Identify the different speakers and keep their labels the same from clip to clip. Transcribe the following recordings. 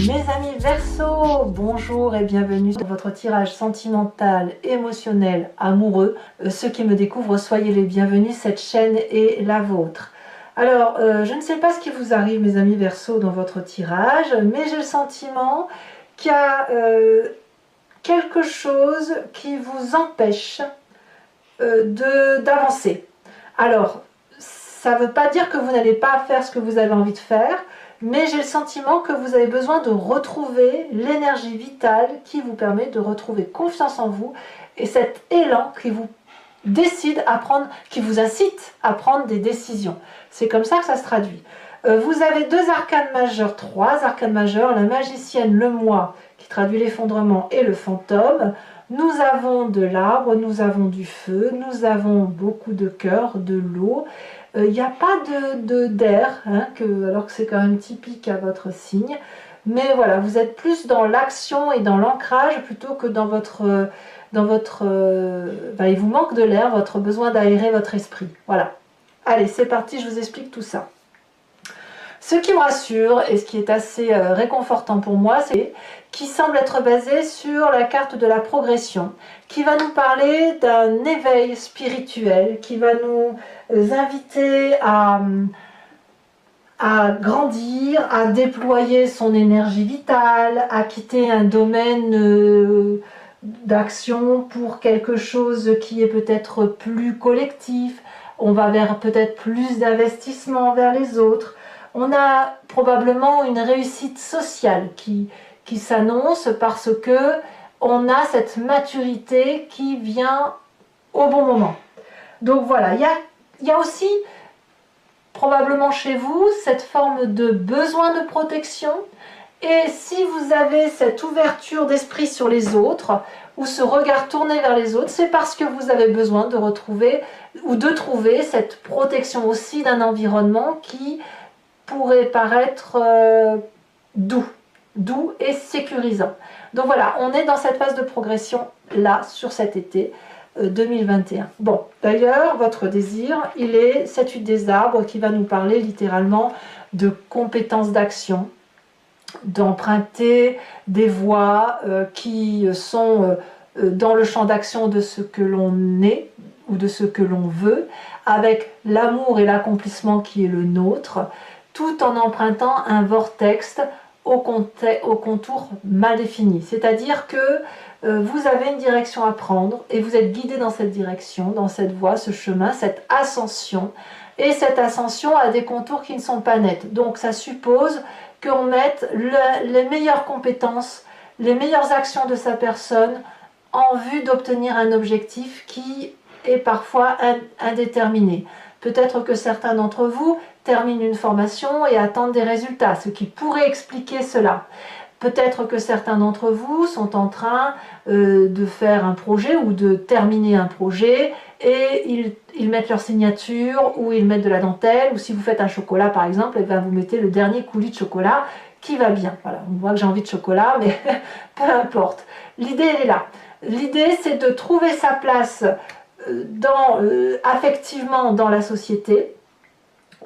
Speaker 1: Mes amis Verseau, bonjour et bienvenue dans votre tirage sentimental, émotionnel, amoureux. Ceux qui me découvrent, soyez les bienvenus, cette chaîne est la vôtre. Alors, je ne sais pas ce qui vous arrive mes amis Verseau dans votre tirage, mais j'ai le sentiment qu'il y a quelque chose qui vous empêche d'avancer. Alors, ça ne veut pas dire que vous n'allez pas faire ce que vous avez envie de faire, mais j'ai le sentiment que vous avez besoin de retrouver l'énergie vitale qui vous permet de retrouver confiance en vous et cet élan qui vous décide à prendre, qui vous incite à prendre des décisions. C'est comme ça que ça se traduit. Vous avez deux arcanes majeures, trois arcanes majeures, la magicienne, le moi, qui traduit l'effondrement, et le fantôme. Nous avons de l'arbre, nous avons du feu, nous avons beaucoup de cœur, de l'eau. Il n'y a pas d'air, alors que c'est quand même typique à votre signe. Mais voilà, vous êtes plus dans l'action et dans l'ancrage plutôt que dans votre... il vous manque de l'air, votre besoin d'aérer votre esprit. Voilà. Allez, c'est parti, je vous explique tout ça. Ce qui me rassure et ce qui est assez réconfortant pour moi, c'est qui semble être basé sur la carte de la progression, qui va nous parler d'un éveil spirituel, qui va nous inviter à grandir, à déployer son énergie vitale, à quitter un domaine d'action pour quelque chose qui est peut-être plus collectif. On va vers peut-être plus d'investissement vers les autres. On a probablement une réussite sociale qui s'annonce parce que on a cette maturité qui vient au bon moment. Donc voilà, il y a aussi probablement chez vous cette forme de besoin de protection. Et si vous avez cette ouverture d'esprit sur les autres ou ce regard tourné vers les autres, c'est parce que vous avez besoin de retrouver ou de trouver cette protection aussi d'un environnement qui pourrait paraître doux et sécurisant. Donc voilà, on est dans cette phase de progression là sur cet été 2021. Bon, d'ailleurs, votre désir, il est cette huile des arbres qui va nous parler littéralement de compétences d'action, d'emprunter des voies qui sont dans le champ d'action de ce que l'on est ou de ce que l'on veut, avec l'amour et l'accomplissement qui est le nôtre, tout en empruntant un vortex au contour mal défini. C'est-à-dire que vous avez une direction à prendre et vous êtes guidé dans cette direction, dans cette voie, ce chemin, cette ascension. Et cette ascension a des contours qui ne sont pas nets. Donc ça suppose qu'on mette les meilleures compétences, les meilleures actions de sa personne en vue d'obtenir un objectif qui est parfois indéterminé. Peut-être que certains d'entre vous terminent une formation et attendent des résultats, ce qui pourrait expliquer cela. Peut-être que certains d'entre vous sont en train de faire un projet ou de terminer un projet et ils mettent leur signature ou ils mettent de la dentelle, ou si vous faites un chocolat par exemple, et bien vous mettez le dernier coulis de chocolat qui va bien. Voilà, on voit que j'ai envie de chocolat, mais peu importe. L'idée elle est là. L'idée c'est de trouver sa place affectivement dans la société,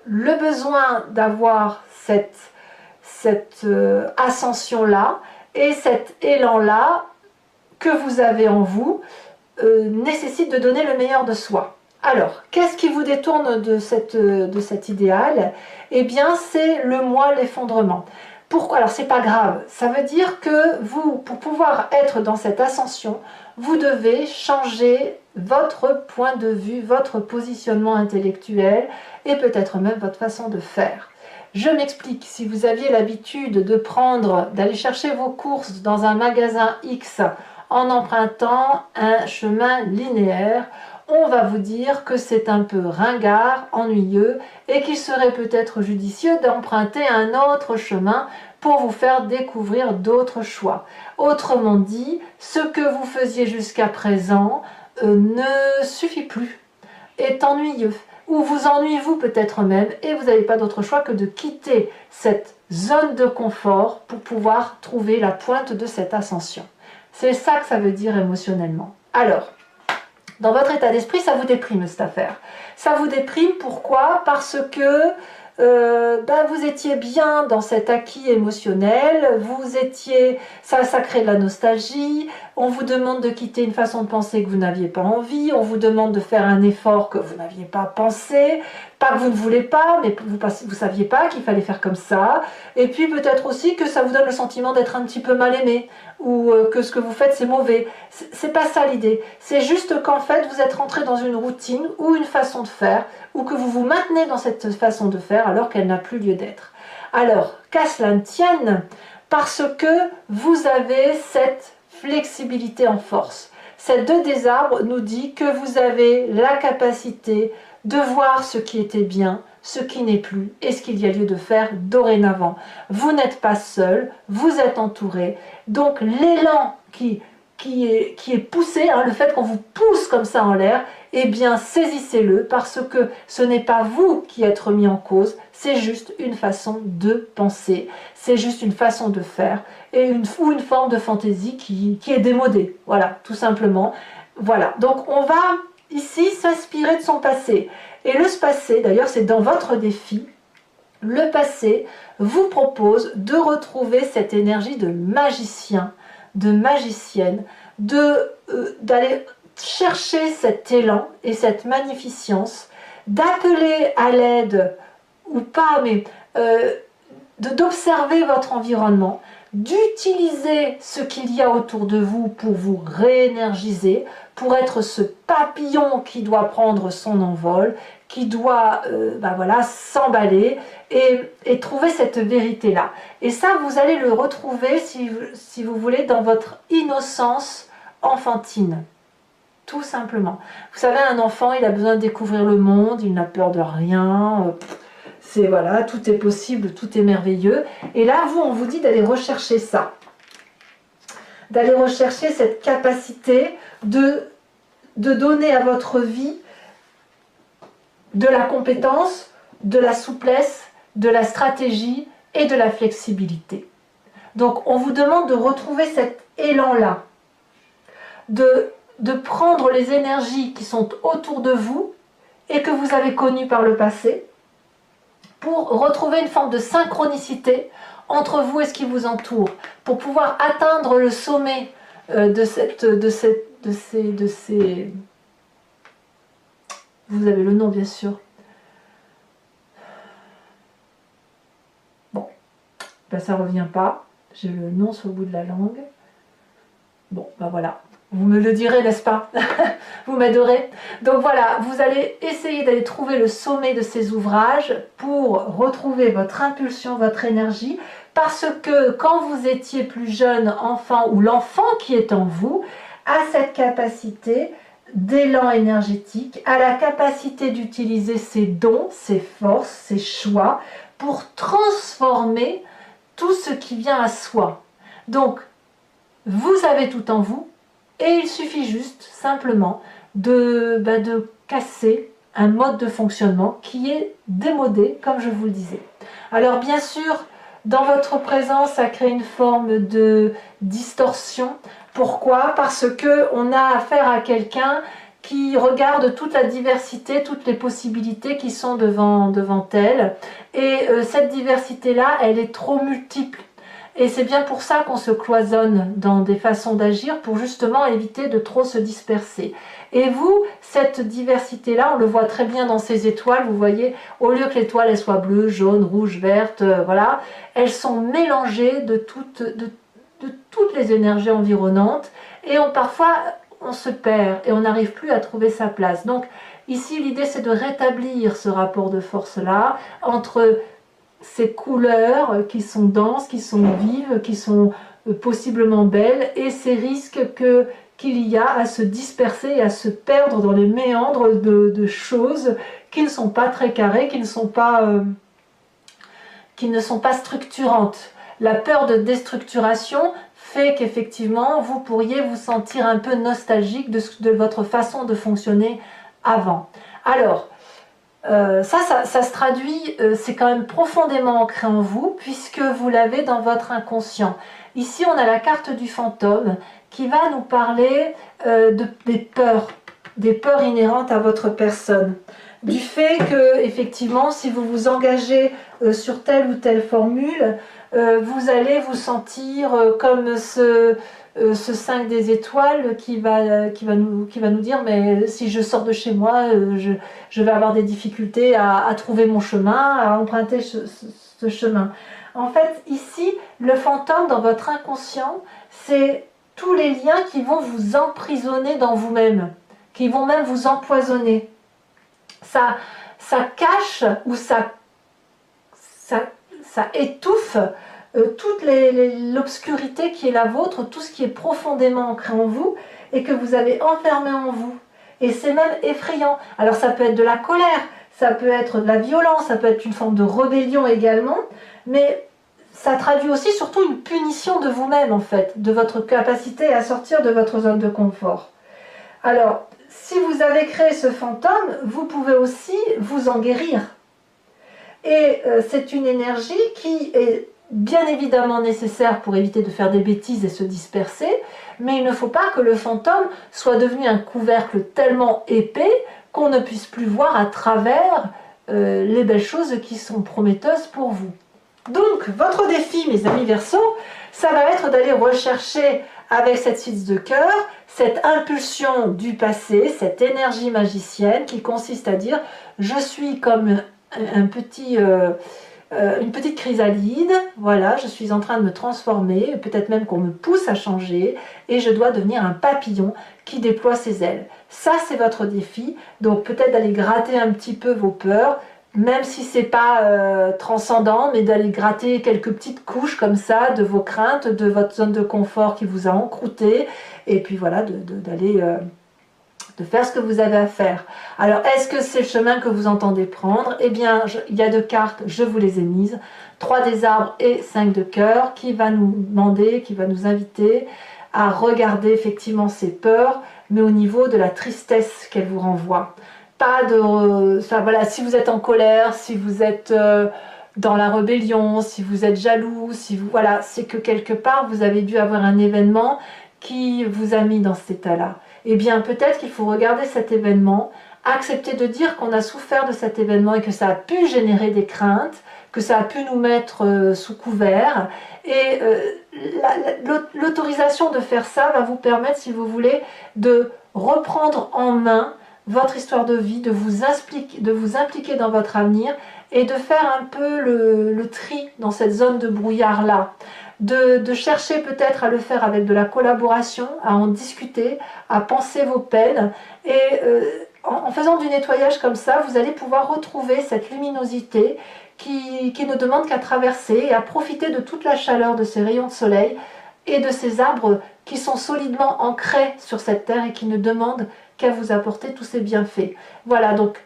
Speaker 1: le besoin d'avoir cette ascension-là et cet élan-là que vous avez en vous nécessite de donner le meilleur de soi. Alors, qu'est-ce qui vous détourne de cet idéal? Eh bien, c'est le moi, l'effondrement. Pourquoi? Alors, c'est pas grave. Ça veut dire que vous, pour pouvoir être dans cette ascension, vous devez changer votre point de vue, votre positionnement intellectuel et peut-être même votre façon de faire. Je m'explique, si vous aviez l'habitude d'aller chercher vos courses dans un magasin X en empruntant un chemin linéaire, on va vous dire que c'est un peu ringard, ennuyeux et qu'il serait peut-être judicieux d'emprunter un autre chemin pour vous faire découvrir d'autres choix. Autrement dit, ce que vous faisiez jusqu'à présent ne suffit plus, est ennuyeux, ou vous ennuyez-vous peut-être même, et vous n'avez pas d'autre choix que de quitter cette zone de confort pour pouvoir trouver la pointe de cette ascension. C'est ça que ça veut dire émotionnellement. Alors, dans votre état d'esprit, ça vous déprime cette affaire. Ça vous déprime, pourquoi? Parce que vous étiez bien dans cet acquis émotionnel, ça crée de la nostalgie, on vous demande de quitter une façon de penser que vous n'aviez pas envie, on vous demande de faire un effort que vous n'aviez pas pensé, pas que vous ne voulez pas, mais vous saviez pas qu'il fallait faire comme ça, et puis peut-être aussi que ça vous donne le sentiment d'être un petit peu mal aimé, ou que ce que vous faites c'est mauvais. C'est pas ça l'idée, c'est juste qu'en fait vous êtes rentré dans une routine ou une façon de faire, ou que vous vous maintenez dans cette façon de faire alors qu'elle n'a plus lieu d'être. Alors, qu'à cela ne tienne, parce que vous avez cette flexibilité en force. Cette 2 des arbres nous dit que vous avez la capacité de voir ce qui était bien, ce qui n'est plus et ce qu'il y a lieu de faire dorénavant. Vous n'êtes pas seul, vous êtes entouré. Donc l'élan qui est poussé, le fait qu'on vous pousse comme ça en l'air, eh bien saisissez-le parce que ce n'est pas vous qui êtes remis en cause, c'est juste une façon de penser, c'est juste une façon de faire et ou une forme de fantaisie qui est démodée, voilà, tout simplement. Voilà, donc on va ici s'inspirer de son passé. Et le passé, d'ailleurs c'est dans votre défi, le passé vous propose de retrouver cette énergie de magicien, de magicienne, d'aller chercher cet élan et cette magnificence, d'appeler à l'aide, ou pas, mais d'observer votre environnement, d'utiliser ce qu'il y a autour de vous pour vous réénergiser, pour être ce papillon qui doit prendre son envol, qui doit s'emballer et trouver cette vérité-là. Et ça, vous allez le retrouver, si vous voulez, dans votre innocence enfantine. Tout simplement. Vous savez, un enfant, il a besoin de découvrir le monde, il n'a peur de rien. C'est voilà, tout est possible, tout est merveilleux. Et là, on vous dit d'aller rechercher ça. D'aller rechercher cette capacité de donner à votre vie de la compétence, de la souplesse, de la stratégie et de la flexibilité. Donc, on vous demande de retrouver cet élan-là, de prendre les énergies qui sont autour de vous et que vous avez connues par le passé pour retrouver une forme de synchronicité entre vous et ce qui vous entoure, pour pouvoir atteindre le sommet de ces... Vous avez le nom, bien sûr. Bon, ça ne revient pas. J'ai le nom sur le bout de la langue. Bon, voilà. Vous me le direz, n'est-ce pas? Vous m'aiderez. Donc voilà, vous allez essayer d'aller trouver le sommet de ces ouvrages pour retrouver votre impulsion, votre énergie, parce que quand vous étiez plus jeune enfant, ou l'enfant qui est en vous, a cette capacité d'élan énergétique, a la capacité d'utiliser ses dons, ses forces, ses choix, pour transformer tout ce qui vient à soi. Donc, vous avez tout en vous, et il suffit juste, simplement, de casser un mode de fonctionnement qui est démodé, comme je vous le disais. Alors bien sûr, dans votre présence, ça crée une forme de distorsion. Pourquoi? Parce qu'on a affaire à quelqu'un qui regarde toute la diversité, toutes les possibilités qui sont devant elle. Et cette diversité-là, elle est trop multiple. Et c'est bien pour ça qu'on se cloisonne dans des façons d'agir, pour justement éviter de trop se disperser. Et vous, cette diversité-là, on le voit très bien dans ces étoiles, vous voyez, au lieu que l'étoile elle soit bleue, jaune, rouge, verte, voilà, elles sont mélangées de toutes les énergies environnantes, et parfois on se perd et on n'arrive plus à trouver sa place. Donc ici, l'idée c'est de rétablir ce rapport de force-là, entre ces couleurs qui sont denses, qui sont vives, qui sont possiblement belles, et ces risques qu'il y a à se disperser et à se perdre dans les méandres de choses qui ne sont pas très carrées, qui ne sont pas structurantes. La peur de déstructuration fait qu'effectivement vous pourriez vous sentir un peu nostalgique de votre façon de fonctionner avant. Alors, ça se traduit, c'est quand même profondément ancré en vous, puisque vous l'avez dans votre inconscient. Ici, on a la carte du fantôme qui va nous parler des peurs inhérentes à votre personne. du fait que, effectivement, si vous vous engagez sur telle ou telle formule, vous allez vous sentir comme ce 5 des étoiles qui va nous dire, mais si je sors de chez moi, je vais avoir des difficultés à trouver mon chemin, à emprunter ce chemin. En fait, ici, le fantôme dans votre inconscient, c'est tous les liens qui vont vous emprisonner dans vous-même, qui vont même vous empoisonner. Ça cache ou ça étouffe toute l'obscurité qui est la vôtre, tout ce qui est profondément ancré en vous et que vous avez enfermé en vous. Et c'est même effrayant. Alors ça peut être de la colère, ça peut être de la violence, ça peut être une forme de rébellion également, mais ça traduit aussi surtout une punition de vous-même en fait, de votre capacité à sortir de votre zone de confort. Alors, si vous avez créé ce fantôme, vous pouvez aussi vous en guérir. Et c'est une énergie qui est bien évidemment nécessaire pour éviter de faire des bêtises et se disperser, mais il ne faut pas que le fantôme soit devenu un couvercle tellement épais qu'on ne puisse plus voir à travers les belles choses qui sont prometteuses pour vous. Donc, votre défi, mes amis Verseaux, ça va être d'aller rechercher avec cette 6 de cœur, cette impulsion du passé, cette énergie magicienne qui consiste à dire « je suis comme une petite chrysalide, voilà, je suis en train de me transformer, peut-être même qu'on me pousse à changer, et je dois devenir un papillon qui déploie ses ailes. » Ça, c'est votre défi, donc peut-être d'aller gratter un petit peu vos peurs, même si c'est pas transcendant, mais d'aller gratter quelques petites couches comme ça de vos craintes, de votre zone de confort qui vous a encrouté, et puis voilà, d'aller de faire ce que vous avez à faire. Alors, est-ce que c'est le chemin que vous entendez prendre? Eh bien, il y a 2 cartes, je vous les ai mises, 3 des arbres et 5 de cœur, qui va nous demander, qui va nous inviter à regarder effectivement ces peurs, mais au niveau de la tristesse qu'elles vous renvoient. Pas de ça, voilà, si vous êtes en colère, si vous êtes dans la rébellion, si vous êtes jaloux, si vous, voilà, c'est que quelque part vous avez dû avoir un événement qui vous a mis dans cet état-là. Eh bien, peut-être qu'il faut regarder cet événement, accepter de dire qu'on a souffert de cet événement et que ça a pu générer des craintes, que ça a pu nous mettre sous couvert. Et l'autorisation de faire ça va vous permettre, si vous voulez, de reprendre en main votre histoire de vie, de vous impliquer dans votre avenir et de faire un peu le tri dans cette zone de brouillard-là. De chercher peut-être à le faire avec de la collaboration, à en discuter, à penser vos peines. Et en faisant du nettoyage comme ça, vous allez pouvoir retrouver cette luminosité qui ne demande qu'à traverser et à profiter de toute la chaleur de ces rayons de soleil et de ces arbres qui sont solidement ancrés sur cette terre et qui ne demandent qu'à vous apporter tous ces bienfaits. Voilà, donc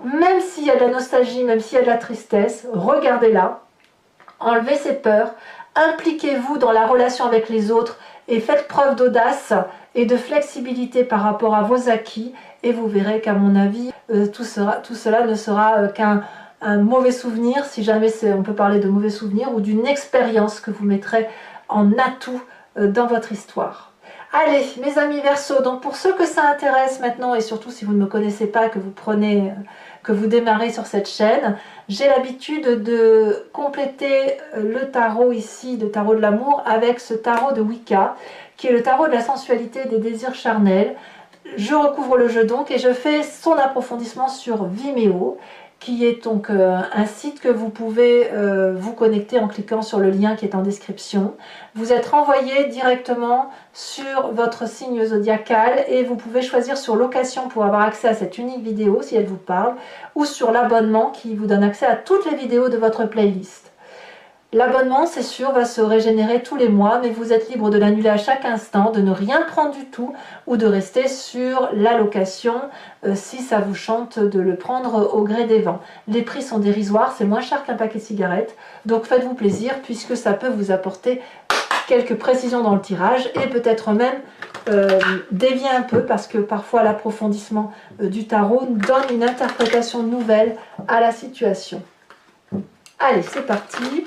Speaker 1: même s'il y a de la nostalgie, même s'il y a de la tristesse, regardez-la, enlevez ces peurs, impliquez-vous dans la relation avec les autres et faites preuve d'audace et de flexibilité par rapport à vos acquis et vous verrez qu'à mon avis, tout cela ne sera qu'un mauvais souvenir, si jamais on peut parler de mauvais souvenir, ou d'une expérience que vous mettrez en atout dans votre histoire. Allez, mes amis Verseaux, donc pour ceux que ça intéresse maintenant, et surtout si vous ne me connaissez pas, que vous démarrez sur cette chaîne, j'ai l'habitude de compléter le tarot ici, le tarot de l'amour, avec ce tarot de Wicca, qui est le tarot de la sensualité et des désirs charnels. Je recouvre le jeu donc et je fais son approfondissement sur Vimeo, qui est donc un site que vous pouvez vous connecter en cliquant sur le lien qui est en description. Vous êtes renvoyé directement sur votre signe zodiacal et vous pouvez choisir sur location pour avoir accès à cette unique vidéo si elle vous parle, ou sur l'abonnement qui vous donne accès à toutes les vidéos de votre playlist. L'abonnement, c'est sûr, va se régénérer tous les mois, mais vous êtes libre de l'annuler à chaque instant, de ne rien prendre du tout ou de rester sur la location si ça vous chante de le prendre au gré des vents. Les prix sont dérisoires, c'est moins cher qu'un paquet de cigarettes, donc faites-vous plaisir puisque ça peut vous apporter quelques précisions dans le tirage et peut-être même dévier un peu parce que parfois l'approfondissement du tarot donne une interprétation nouvelle à la situation. Allez, c'est parti!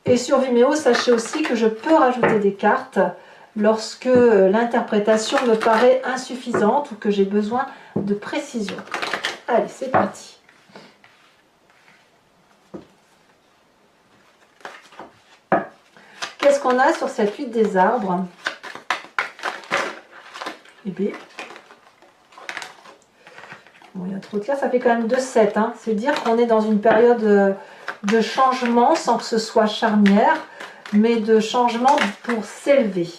Speaker 1: Et sur Vimeo, sachez aussi que je peux rajouter des cartes lorsque l'interprétation me paraît insuffisante ou que j'ai besoin de précision. Allez, c'est parti. Qu'est-ce qu'on a sur cette huile des arbres? Eh bien, bon, il y a trop de cartes, ça fait quand même 2-7. Hein. C'est dire qu'on est dans une période de changement sans que ce soit charnière, mais de changement pour s'élever.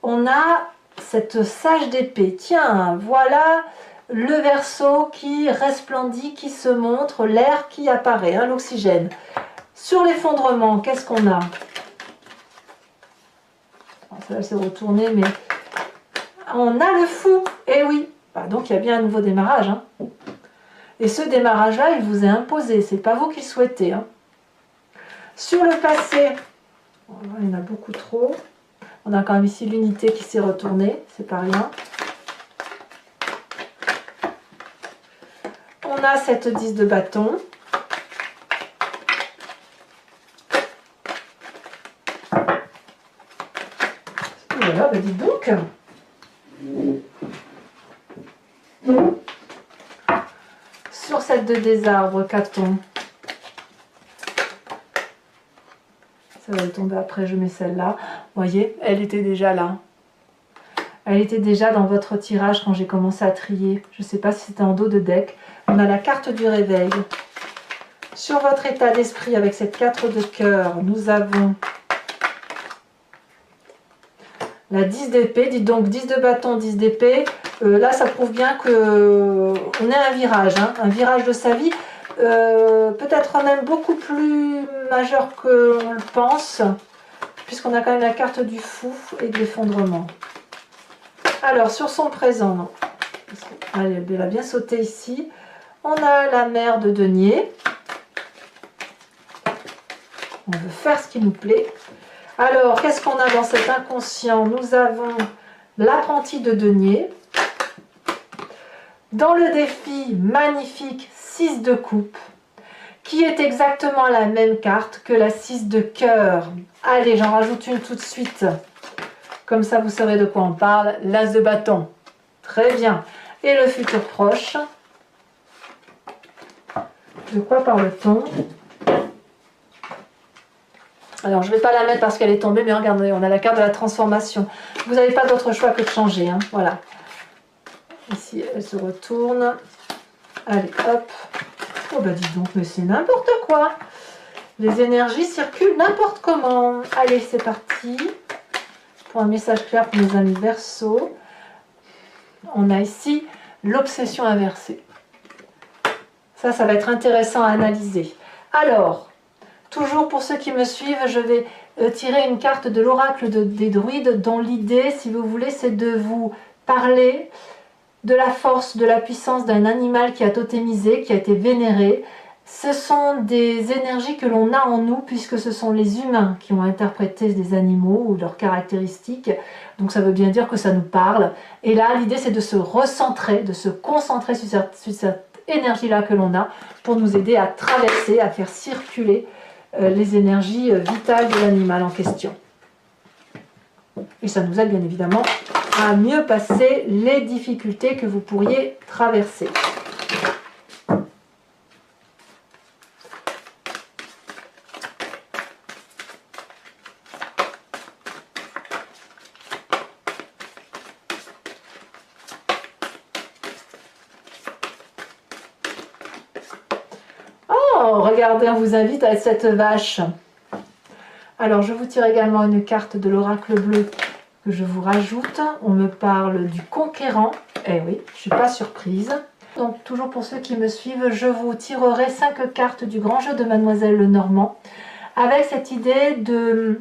Speaker 1: On a cette sage d'épée. Tiens, voilà le Verseau qui resplendit, qui se montre, l'air qui apparaît, hein, l'oxygène. Sur l'effondrement, qu'est-ce qu'on a? Ça va se retourner, mais on a le Fou. Eh oui, bah, donc il y a bien un nouveau démarrage. Hein. Et ce démarrage-là, il vous est imposé. C'est pas vous qui le souhaitez. Hein. Sur le passé, il y en a beaucoup trop. On a quand même ici l'unité qui s'est retournée, c'est pas rien. On a cette 10 de bâton. Voilà, bah dites donc. Sur cette 2 des arbres, qu'a-t-on? Ça va tomber après, je mets celle-là. Vous voyez, elle était déjà là. Elle était déjà dans votre tirage quand j'ai commencé à trier. Je ne sais pas si c'était en dos de deck. On a la carte du réveil. Sur votre état d'esprit, avec cette 4 de cœur, nous avons la 10 d'épée. Dites donc 10 de bâton, 10 d'épée. Là, ça prouve bien qu'on est à un virage. Hein, un virage de sa vie. Peut-être même beaucoup plus majeur que l'on le pense, puisqu'on a quand même la carte du Fou et de l'effondrement. Alors, sur son présent, non. Allez, elle a bien sauté ici. On a la mère de denier. On veut faire ce qui nous plaît. Alors, qu'est-ce qu'on a dans cet inconscient? Nous avons l'apprenti de denier. Dans le défi magnifique 6 de coupe, qui est exactement la même carte que la 6 de cœur. Allez, j'en rajoute une tout de suite. Comme ça, vous saurez de quoi on parle. L'as de bâton. Très bien. Et le futur proche. De quoi parle-t-on? Alors, je ne vais pas la mettre parce qu'elle est tombée, mais regardez, on a la carte de la transformation. Vous n'avez pas d'autre choix que de changer. Hein. Voilà. Ici, elle se retourne. Allez, hop. Oh, bah dis donc, mais c'est n'importe quoi. Les énergies circulent n'importe comment. Allez, c'est parti. Pour un message clair pour mes amis Verseau. On a ici l'obsession inversée. Ça va être intéressant à analyser. Alors, toujours pour ceux qui me suivent, je vais tirer une carte de l'oracle des druides dont l'idée, si vous voulez, c'est de vous parler de la force, de la puissance d'un animal qui a totémisé, qui a été vénéré. Ce sont des énergies que l'on a en nous, puisque ce sont les humains qui ont interprété des animaux ou leurs caractéristiques. Donc ça veut bien dire que ça nous parle. Et là, l'idée, c'est de se recentrer, de se concentrer sur cette énergie-là que l'on a, pour nous aider à traverser, à faire circuler les énergies vitales de l'animal en question. Et ça nous aide bien évidemment à mieux passer les difficultés que vous pourriez traverser. Oh, regardez, on vous invite à cette vache. Alors, je vous tire également une carte de l'oracle bleu que je vous rajoute. On me parle du conquérant. Eh oui, je ne suis pas surprise. Donc, toujours pour ceux qui me suivent, je vous tirerai 5 cartes du grand jeu de Mademoiselle Lenormand, avec cette idée de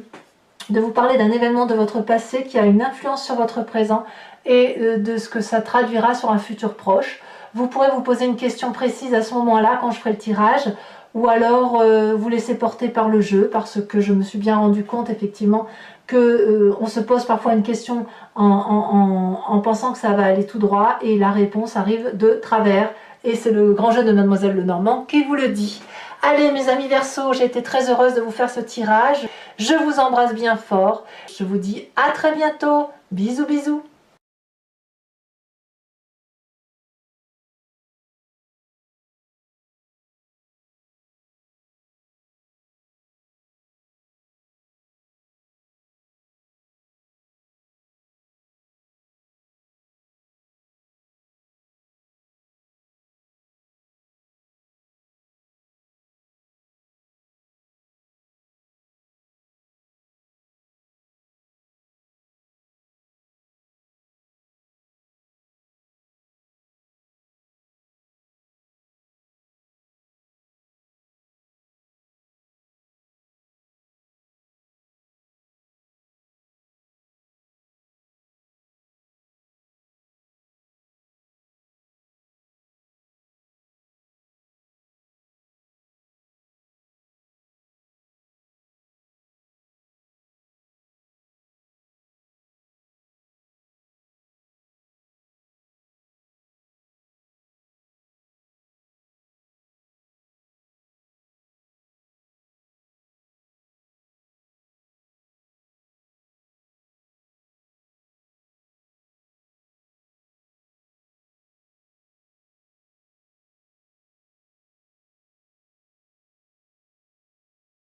Speaker 1: vous parler d'un événement de votre passé qui a une influence sur votre présent et de ce que ça traduira sur un futur proche. Vous pourrez vous poser une question précise à ce moment-là quand je ferai le tirage, ou alors vous laisser porter par le jeu, parce que je me suis bien rendu compte effectivement que on se pose parfois une question en pensant que ça va aller tout droit, et la réponse arrive de travers, et c'est le grand jeu de Mademoiselle Lenormand qui vous le dit. Allez mes amis Verseau, j'ai été très heureuse de vous faire ce tirage, je vous embrasse bien fort, je vous dis à très bientôt, bisous bisous.